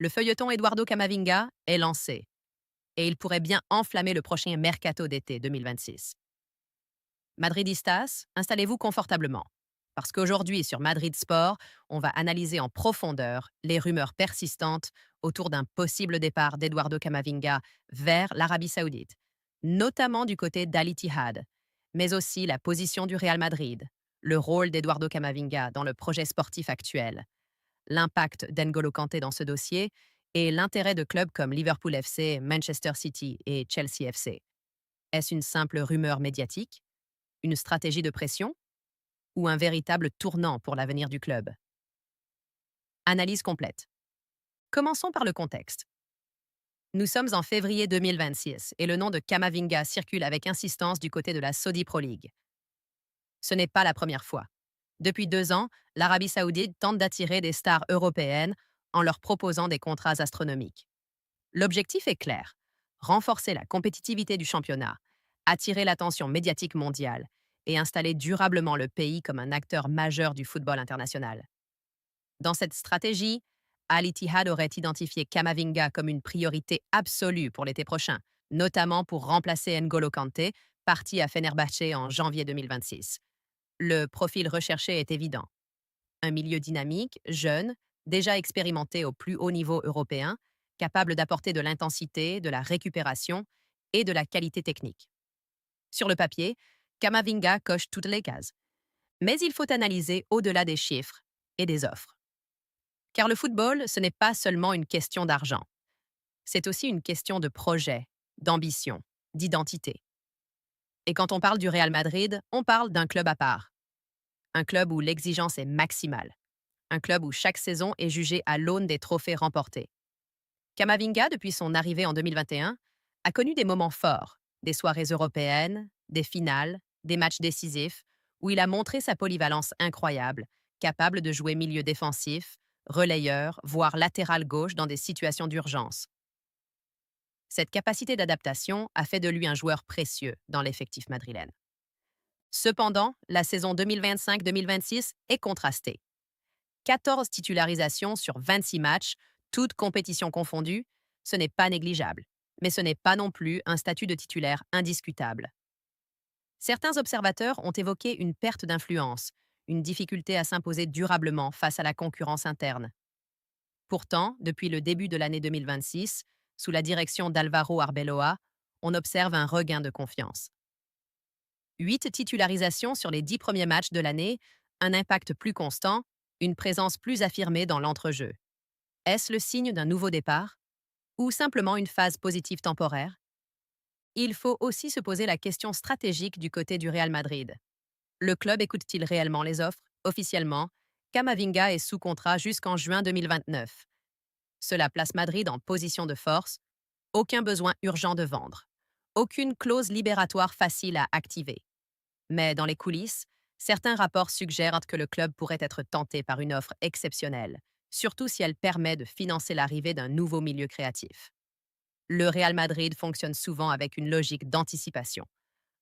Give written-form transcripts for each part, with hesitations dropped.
Le feuilleton Eduardo Camavinga est lancé et il pourrait bien enflammer le prochain mercato d'été 2026. Madridistas, installez-vous confortablement. Parce qu'aujourd'hui, sur Madrid Sport, on va analyser en profondeur les rumeurs persistantes autour d'un possible départ d'Eduardo Camavinga vers l'Arabie Saoudite, notamment du côté d'Al Ittihad, mais aussi la position du Real Madrid, le rôle d'Eduardo Camavinga dans le projet sportif actuel, l'impact d'N'Golo Kanté dans ce dossier et l'intérêt de clubs comme Liverpool FC, Manchester City et Chelsea FC. Est-ce une simple rumeur médiatique, une stratégie de pression ou un véritable tournant pour l'avenir du club? Analyse complète. Commençons par le contexte. Nous sommes en février 2026 et le nom de Camavinga circule avec insistance du côté de la Saudi Pro League. Ce n'est pas la première fois. Depuis 2 ans, l'Arabie Saoudite tente d'attirer des stars européennes en leur proposant des contrats astronomiques. L'objectif est clair: renforcer la compétitivité du championnat, attirer l'attention médiatique mondiale et installer durablement le pays comme un acteur majeur du football international. Dans cette stratégie, Al Ittihad aurait identifié Camavinga comme une priorité absolue pour l'été prochain, notamment pour remplacer N'Golo Kanté, parti à Fenerbahçe en janvier 2026. Le profil recherché est évident: un milieu dynamique, jeune, déjà expérimenté au plus haut niveau européen, capable d'apporter de l'intensité, de la récupération et de la qualité technique. Sur le papier, Camavinga coche toutes les cases. Mais il faut analyser au-delà des chiffres et des offres. Car le football, ce n'est pas seulement une question d'argent. C'est aussi une question de projet, d'ambition, d'identité. Et quand on parle du Real Madrid, on parle d'un club à part. Un club où l'exigence est maximale. Un club où chaque saison est jugée à l'aune des trophées remportés. Camavinga, depuis son arrivée en 2021, a connu des moments forts, des soirées européennes, des finales, des matchs décisifs, où il a montré sa polyvalence incroyable, capable de jouer milieu défensif, relayeur, voire latéral gauche dans des situations d'urgence. Cette capacité d'adaptation a fait de lui un joueur précieux dans l'effectif madrilène. Cependant, la saison 2025-2026 est contrastée. 14 titularisations sur 26 matchs, toutes compétitions confondues, ce n'est pas négligeable, mais ce n'est pas non plus un statut de titulaire indiscutable. Certains observateurs ont évoqué une perte d'influence, une difficulté à s'imposer durablement face à la concurrence interne. Pourtant, depuis le début de l'année 2026, sous la direction d'Alvaro Arbeloa, on observe un regain de confiance. 8 titularisations sur les 10 premiers matchs de l'année, un impact plus constant, une présence plus affirmée dans l'entrejeu. Est-ce le signe d'un nouveau départ? Ou simplement une phase positive temporaire? Il faut aussi se poser la question stratégique du côté du Real Madrid. Le club écoute-t-il réellement les offres? Officiellement, Camavinga est sous contrat jusqu'en juin 2029. Cela place Madrid en position de force, aucun besoin urgent de vendre, aucune clause libératoire facile à activer. Mais dans les coulisses, certains rapports suggèrent que le club pourrait être tenté par une offre exceptionnelle, surtout si elle permet de financer l'arrivée d'un nouveau milieu créatif. Le Real Madrid fonctionne souvent avec une logique d'anticipation: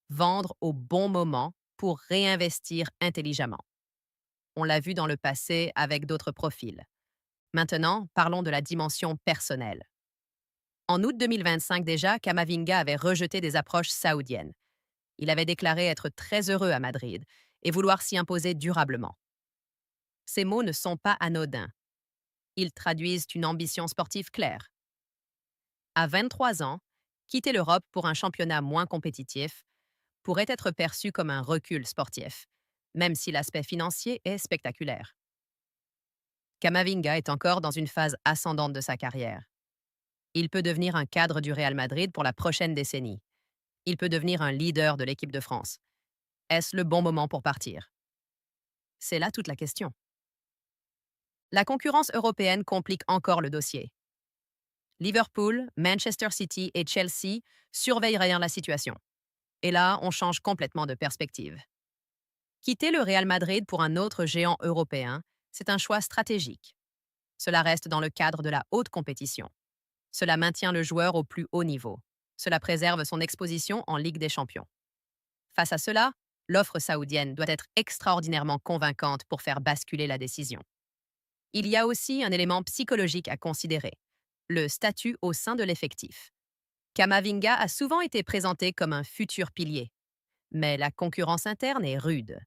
vendre au bon moment pour réinvestir intelligemment. On l'a vu dans le passé avec d'autres profils. Maintenant, parlons de la dimension personnelle. En août 2025 déjà, Camavinga avait rejeté des approches saoudiennes. Il avait déclaré être très heureux à Madrid et vouloir s'y imposer durablement. Ces mots ne sont pas anodins. Ils traduisent une ambition sportive claire. À 23 ans, quitter l'Europe pour un championnat moins compétitif pourrait être perçu comme un recul sportif, même si l'aspect financier est spectaculaire. Camavinga est encore dans une phase ascendante de sa carrière. Il peut devenir un cadre du Real Madrid pour la prochaine décennie. Il peut devenir un leader de l'équipe de France. Est-ce le bon moment pour partir? C'est là toute la question. La concurrence européenne complique encore le dossier. Liverpool, Manchester City et Chelsea surveillent rien la situation. Et là, on change complètement de perspective. Quitter le Real Madrid pour un autre géant européen, c'est un choix stratégique. Cela reste dans le cadre de la haute compétition. Cela maintient le joueur au plus haut niveau. Cela préserve son exposition en Ligue des Champions. Face à cela, l'offre saoudienne doit être extraordinairement convaincante pour faire basculer la décision. Il y a aussi un élément psychologique à considérer. le statut au sein de l'effectif. Kamavinga a souvent été présenté comme un futur pilier, mais la concurrence interne est rude.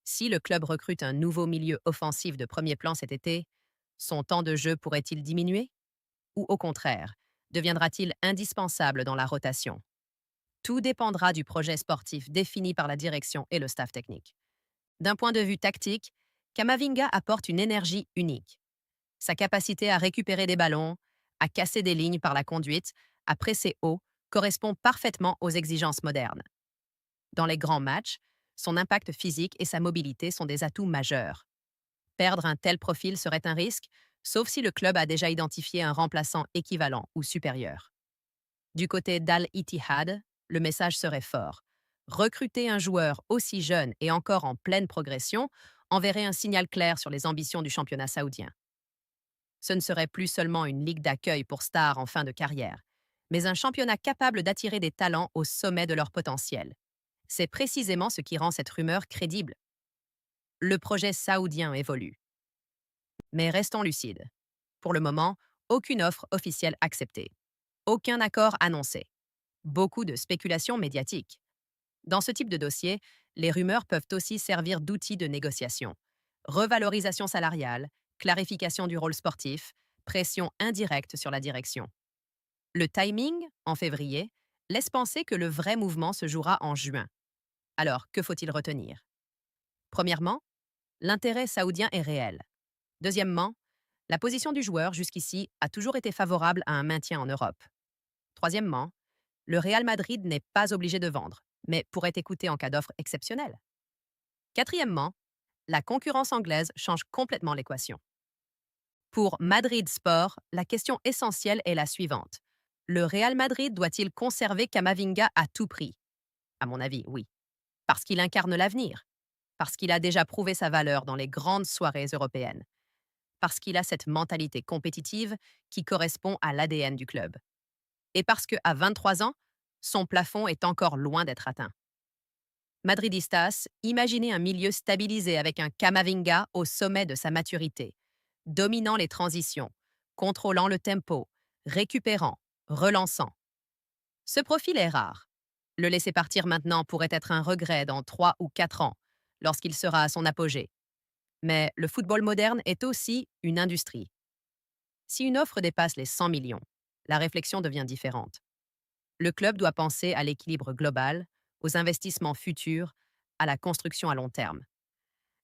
Si le club recrute un nouveau milieu offensif de premier plan cet été, son temps de jeu pourrait-il diminuer? Ou au contraire, deviendra-t-il indispensable dans la rotation? Tout dépendra du projet sportif défini par la direction et le staff technique. D'un point de vue tactique, Kamavinga apporte une énergie unique. Sa capacité à récupérer des ballons, à casser des lignes par la conduite, à presser haut, correspond parfaitement aux exigences modernes. Dans les grands matchs, son impact physique et sa mobilité sont des atouts majeurs. Perdre un tel profil serait un risque, sauf si le club a déjà identifié un remplaçant équivalent ou supérieur. Du côté d'Al Ittihad, le message serait fort. Recruter un joueur aussi jeune et encore en pleine progression enverrait un signal clair sur les ambitions du championnat saoudien. Ce ne serait plus seulement une ligue d'accueil pour stars en fin de carrière, mais un championnat capable d'attirer des talents au sommet de leur potentiel. C'est précisément ce qui rend cette rumeur crédible. Le projet saoudien évolue. Mais restons lucides. Pour le moment, aucune offre officielle acceptée. Aucun accord annoncé. Beaucoup de spéculations médiatiques. Dans ce type de dossier, les rumeurs peuvent aussi servir d'outil de négociation. Revalorisation salariale, clarification du rôle sportif, pression indirecte sur la direction. Le timing, en février, laisse penser que le vrai mouvement se jouera en juin. Alors, que faut-il retenir? Premièrement, l'intérêt saoudien est réel. Deuxièmement, la position du joueur jusqu'ici a toujours été favorable à un maintien en Europe. Troisièmement, le Real Madrid n'est pas obligé de vendre, mais pourrait écouter en cas d'offre exceptionnelle. Quatrièmement, la concurrence anglaise change complètement l'équation. Pour Madrid Sport, la question essentielle est la suivante. Le Real Madrid doit-il conserver Camavinga à tout prix? À mon avis, oui. Parce qu'il incarne l'avenir. Parce qu'il a déjà prouvé sa valeur dans les grandes soirées européennes. Parce qu'il a cette mentalité compétitive qui correspond à l'ADN du club. Et parce qu'à 23 ans, son plafond est encore loin d'être atteint. Madridistas, imaginez un milieu stabilisé avec un Camavinga au sommet de sa maturité, dominant les transitions, contrôlant le tempo, récupérant, relançant. Ce profil est rare. Le laisser partir maintenant pourrait être un regret dans 3 ou 4 ans, lorsqu'il sera à son apogée. Mais le football moderne est aussi une industrie. Si une offre dépasse les 100 millions, la réflexion devient différente. Le club doit penser à l'équilibre global, aux investissements futurs, à la construction à long terme.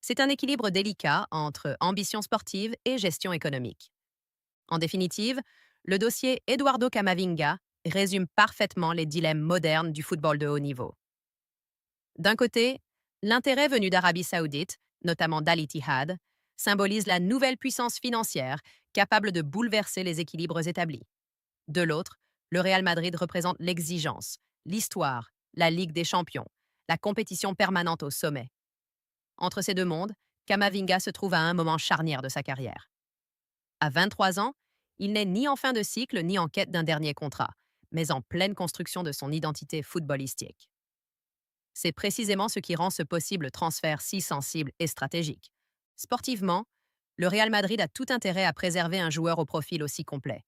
C'est un équilibre délicat entre ambition sportive et gestion économique. En définitive, le dossier Eduardo Camavinga résume parfaitement les dilemmes modernes du football de haut niveau. D'un côté, l'intérêt venu d'Arabie saoudite, notamment d'Al Ittihad, symbolise la nouvelle puissance financière capable de bouleverser les équilibres établis. De l'autre, le Real Madrid représente l'exigence, l'histoire, la Ligue des champions, la compétition permanente au sommet. Entre ces deux mondes, Camavinga se trouve à un moment charnière de sa carrière. À 23 ans, il n'est ni en fin de cycle ni en quête d'un dernier contrat, mais en pleine construction de son identité footballistique. C'est précisément ce qui rend ce possible transfert si sensible et stratégique. Sportivement, le Real Madrid a tout intérêt à préserver un joueur au profil aussi complet.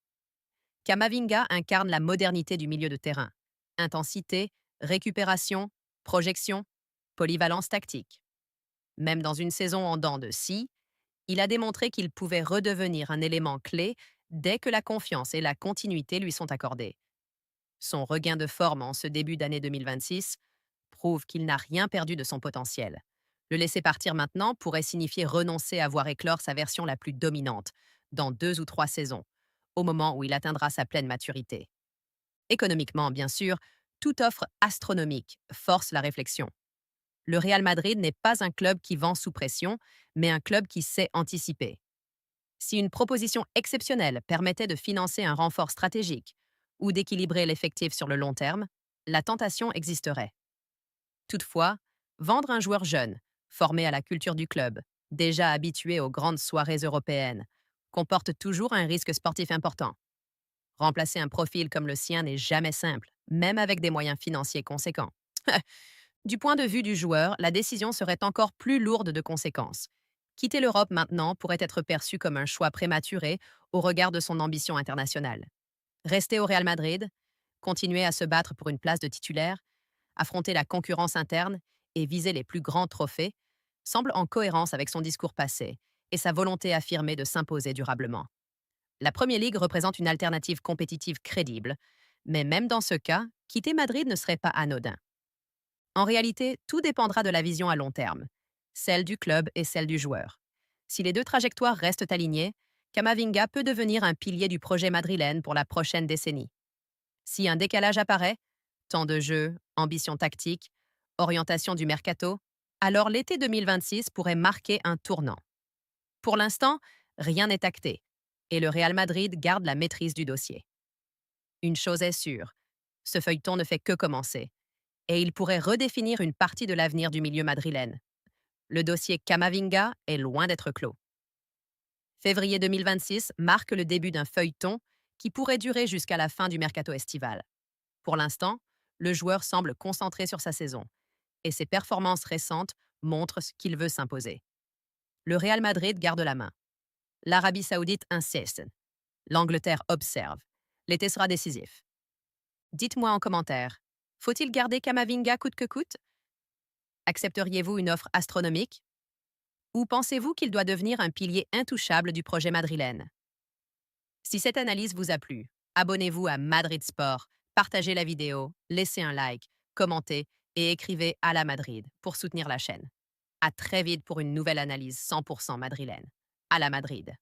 Camavinga incarne la modernité du milieu de terrain. Intensité, récupération, projection, polyvalence tactique. Même dans une saison en dents de scie, il a démontré qu'il pouvait redevenir un élément clé dès que la confiance et la continuité lui sont accordées. Son regain de forme en ce début d'année 2026 prouve qu'il n'a rien perdu de son potentiel. Le laisser partir maintenant pourrait signifier renoncer à voir éclore sa version la plus dominante, dans 2 ou 3 saisons, au moment où il atteindra sa pleine maturité. Économiquement, bien sûr, toute offre astronomique force la réflexion. Le Real Madrid n'est pas un club qui vend sous pression, mais un club qui sait anticiper. Si une proposition exceptionnelle permettait de financer un renfort stratégique ou d'équilibrer l'effectif sur le long terme, la tentation existerait. Toutefois, vendre un joueur jeune, formé à la culture du club, déjà habitué aux grandes soirées européennes, comporte toujours un risque sportif important. Remplacer un profil comme le sien n'est jamais simple, même avec des moyens financiers conséquents. Du point de vue du joueur, la décision serait encore plus lourde de conséquences. Quitter l'Europe maintenant pourrait être perçu comme un choix prématuré au regard de son ambition internationale. Rester au Real Madrid, continuer à se battre pour une place de titulaire, affronter la concurrence interne et viser les plus grands trophées semble en cohérence avec son discours passé et sa volonté affirmée de s'imposer durablement. La Premier League représente une alternative compétitive crédible, mais même dans ce cas, quitter Madrid ne serait pas anodin. En réalité, tout dépendra de la vision à long terme, celle du club et celle du joueur. Si les deux trajectoires restent alignées, Camavinga peut devenir un pilier du projet madrilène pour la prochaine décennie. Si un décalage apparaît, temps de jeu, ambition tactique, orientation du mercato, alors l'été 2026 pourrait marquer un tournant. Pour l'instant, rien n'est acté, et le Real Madrid garde la maîtrise du dossier. Une chose est sûre, ce feuilleton ne fait que commencer, et il pourrait redéfinir une partie de l'avenir du milieu madrilène. Le dossier Camavinga est loin d'être clos. Février 2026 marque le début d'un feuilleton qui pourrait durer jusqu'à la fin du mercato estival. Pour l'instant, le joueur semble concentré sur sa saison, et ses performances récentes montrent ce qu'il veut s'imposer. Le Real Madrid garde la main. L'Arabie Saoudite insiste. L'Angleterre observe. L'été sera décisif. Dites-moi en commentaire, faut-il garder Camavinga coûte que coûte? Accepteriez-vous une offre astronomique? Ou pensez-vous qu'il doit devenir un pilier intouchable du projet madrilène? Si cette analyse vous a plu, abonnez-vous à Madrid Sport, partagez la vidéo, laissez un like, commentez et écrivez à la Madrid pour soutenir la chaîne. À très vite pour une nouvelle analyse 100% madrilène. À la Madrid.